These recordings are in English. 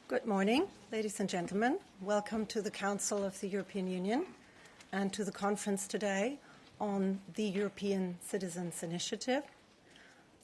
Good morning, ladies and gentlemen. Welcome to the Council of the European Union and to the conference today on the European Citizens' Initiative.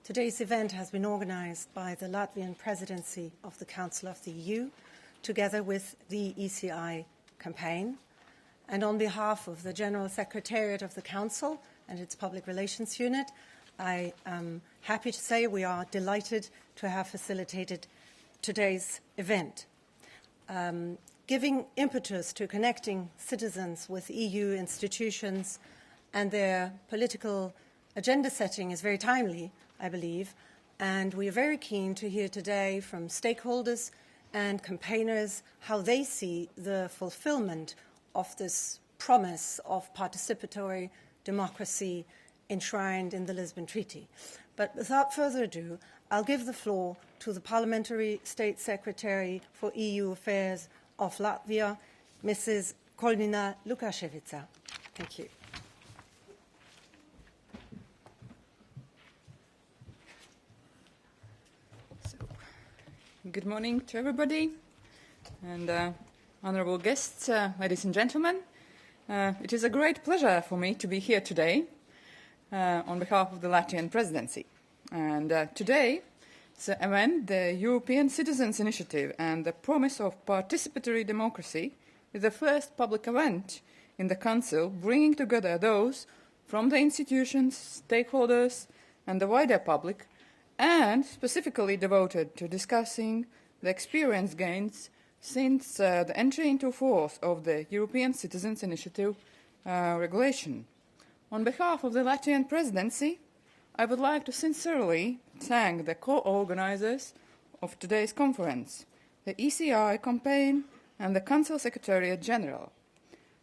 Today's event has been organized by the Latvian presidency of the Council of the EU, together with the ECI Campaign. And on behalf of the General Secretariat of the Council and its Public Relations Unit, I am happy to say we are delighted to have facilitated today's event. Giving impetus to connecting citizens with EU institutions and their political agenda setting is very timely, I believe, and we are very keen to hear today from stakeholders and campaigners how they see the fulfillment of this promise of participatory democracy enshrined in the Lisbon Treaty. But without further ado, I'll give the floor to the Parliamentary State Secretary for EU Affairs of Latvia, Mrs. KALNIN LUKAS. Thank you. Good morning to everybody and honorable guests, ladies and gentlemen. It is a great pleasure for me to be here today on behalf of the Latvian presidency. And today, the event, the European Citizens' Initiative and the promise of participatory democracy, is the first public event in the Council bringing together those from the institutions, stakeholders and the wider public, and specifically devoted to discussing the experience gains since the entry into force of the European Citizens' Initiative regulation. On behalf of the Latvian presidency, I would like to sincerely thank the co-organizers of today's conference, the ECI Campaign and the General Secretariat.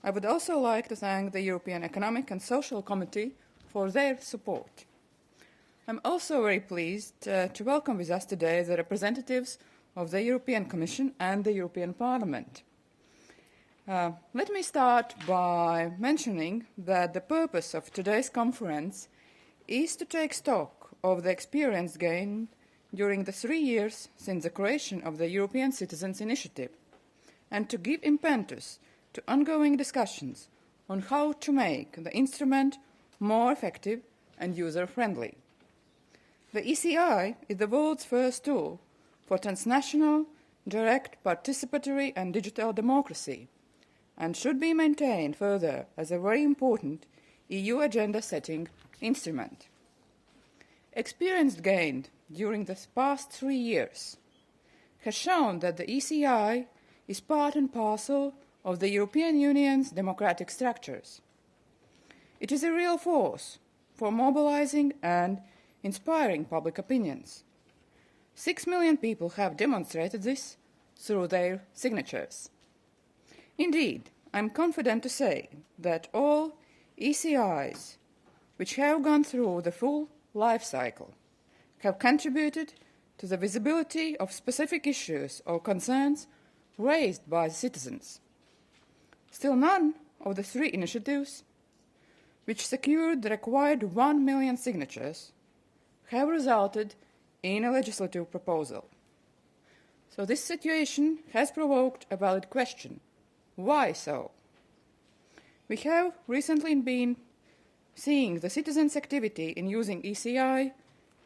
I would also like to thank the European Economic and Social Committee for their support. I'm also very pleased to welcome with us today the representatives of the European Commission and the European Parliament. Let me start by mentioning that the purpose of today's conference is to take stock of the experience gained during the 3 years since the creation of the European Citizens' Initiative and to give impetus to ongoing discussions on how to make the instrument more effective and user-friendly. The ECI is the world's first tool for transnational, direct, participatory and digital democracy and should be maintained further as a very important EU agenda-setting instrument. Experience gained during the past 3 years has shown that the ECI is part and parcel of the European Union's democratic structures. It is a real force for mobilizing and inspiring public opinions. 6 million people have demonstrated this through their signatures. Indeed, I'm confident to say that all ECIs which have gone through the full life cycle have contributed to the visibility of specific issues or concerns raised by the citizens. Still none of the 3 initiatives, which secured the required 1 million signatures, have resulted in a legislative proposal. So this situation has provoked a valid question. Why so? We have recently been seeing the citizens' activity in using ECI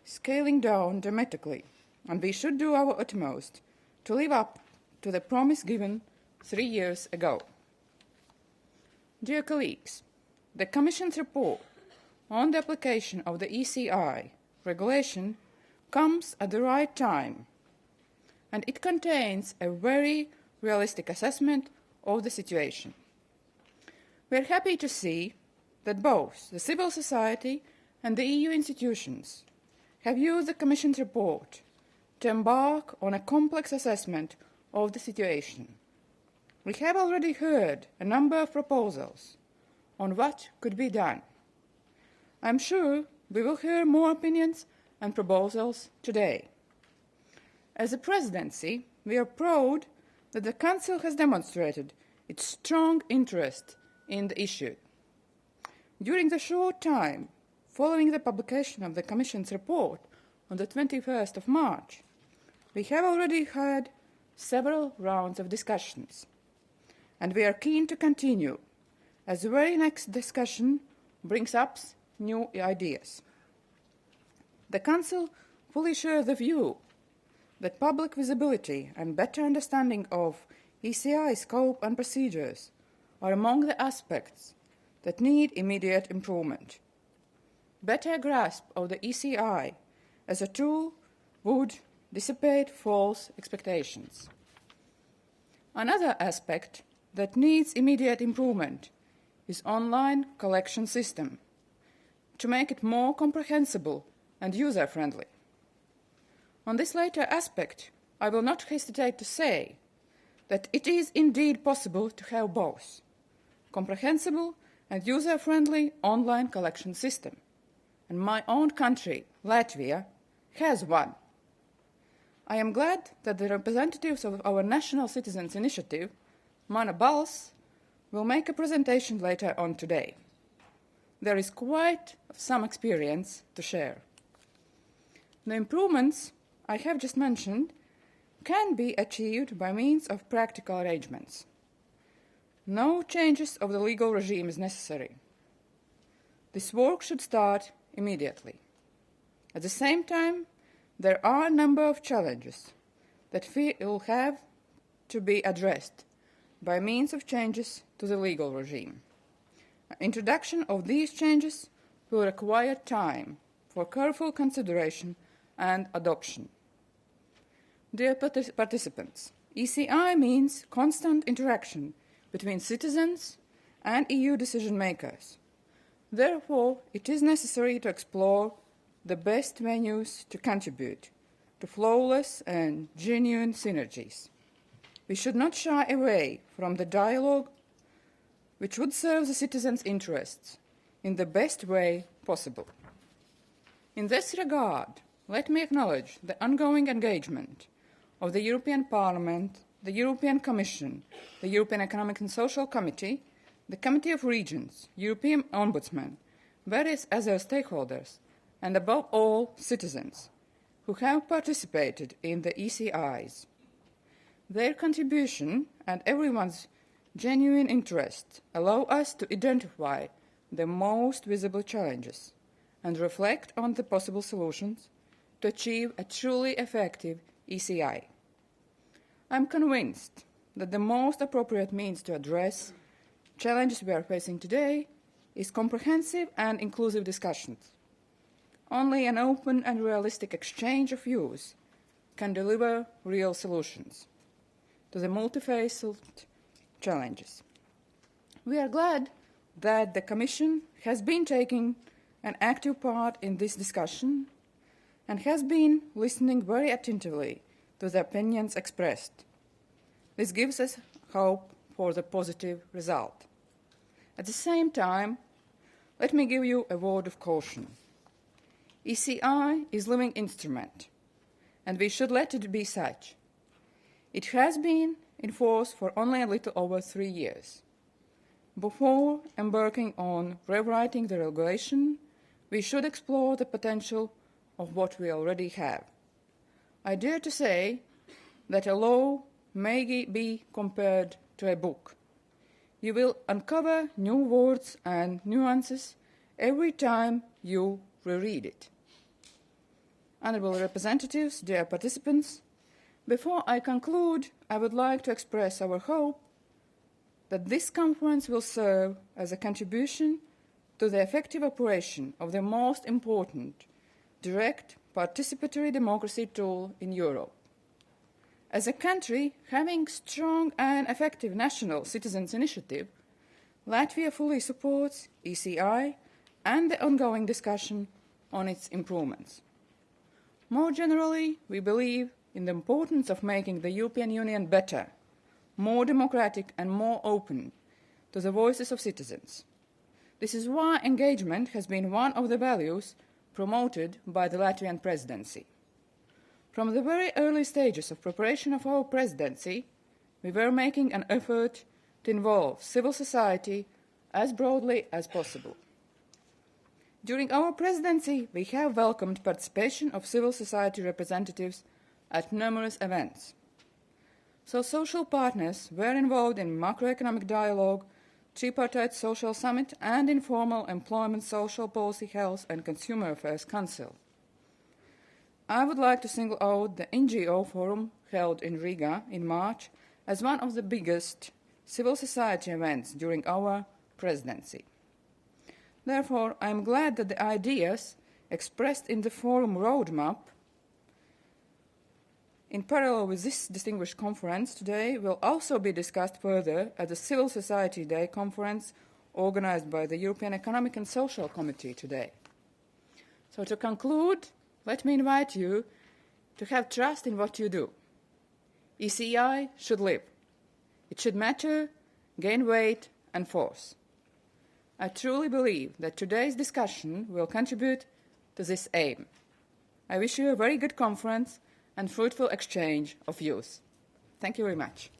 scaling down dramatically, and we should do our utmost to live up to the promise given 3 years ago. Dear colleagues, the Commission's report on the application of the ECI regulation comes at the right time, and it contains a very realistic assessment of the situation. We are happy to see that both the civil society and the EU institutions have used the Commission's report to embark on a complex assessment of the situation. We have already heard a number of proposals on what could be done. I'm sure we will hear more opinions and proposals today. As a presidency, we are proud that the Council has demonstrated its strong interest in the issue. During the short time following the publication of the Commission's report on the 21st of March, we have already had several rounds of discussions, and we are keen to continue, as the very next discussion brings up new ideas. The Council fully shares the view that public visibility and better understanding of ECI scope and procedures are among the aspects that need immediate improvement. Better grasp of the ECI as a tool would dissipate false expectations. Another aspect that needs immediate improvement is online collection system to make it more comprehensible and user-friendly. On this latter aspect, I will not hesitate to say that it is indeed possible to have both comprehensible and user-friendly online collection system, and my own country, Latvia, has one. I am glad that the representatives of our National Citizens Initiative, Mana Balss, will make a presentation later on today. There is quite some experience to share. The improvements I have just mentioned can be achieved by means of practical arrangements. No changes of the legal regime is necessary. This work should start immediately. At the same time, there are a number of challenges that will have to be addressed by means of changes to the legal regime. Introduction of these changes will require time for careful consideration and adoption. Dear participants, ECI means constant interaction between citizens and EU decision makers. Therefore, it is necessary to explore the best venues to contribute to flawless and genuine synergies. We should not shy away from the dialogue which would serve the citizens' interests in the best way possible. In this regard, let me acknowledge the ongoing engagement of the European Parliament, the European Commission, the European Economic and Social Committee, the Committee of Regions, European Ombudsman, various other stakeholders, and above all, citizens who have participated in the ECIs. Their contribution and everyone's genuine interest allow us to identify the most visible challenges and reflect on the possible solutions to achieve a truly effective ECI. I am convinced that the most appropriate means to address challenges we are facing today is comprehensive and inclusive discussions. Only an open and realistic exchange of views can deliver real solutions to the multifaceted challenges. We are glad that the Commission has been taking an active part in this discussion and has been listening very attentively to the opinions expressed. This gives us hope for the positive result. At the same time, let me give you a word of caution. ECI is a living instrument, and we should let it be such. It has been in force for only a little over 3 years. Before embarking on rewriting the regulation, we should explore the potential of what we already have. I dare to say that a law may be compared to a book. You will uncover new words and nuances every time you reread it. Honourable representatives, dear participants, before I conclude, I would like to express our hope that this conference will serve as a contribution to the effective operation of the most important direct participatory democracy tool in Europe. As a country having strong and effective national citizens' initiative, Latvia fully supports ECI and the ongoing discussion on its improvements. More generally, we believe in the importance of making the European Union better, more democratic and more open to the voices of citizens. This is why engagement has been one of the values promoted by the Latvian presidency. From the very early stages of preparation of our presidency, we were making an effort to involve civil society as broadly as possible. During our presidency, we have welcomed participation of civil society representatives at numerous events. So social partners were involved in macroeconomic dialogue, tripartite social summit and informal employment, social policy, health and consumer affairs council. I would like to single out the NGO forum held in Riga in March as one of the biggest civil society events during our presidency. Therefore, I am glad that the ideas expressed in the forum roadmap in parallel with this distinguished conference today will also be discussed further at the Civil Society Day conference organized by the European Economic and Social Committee today. So to conclude, let me invite you to have trust in what you do. ECI should live. It should matter, gain weight and force. I truly believe that today's discussion will contribute to this aim. I wish you a very good conference and fruitful exchange of views. Thank you very much.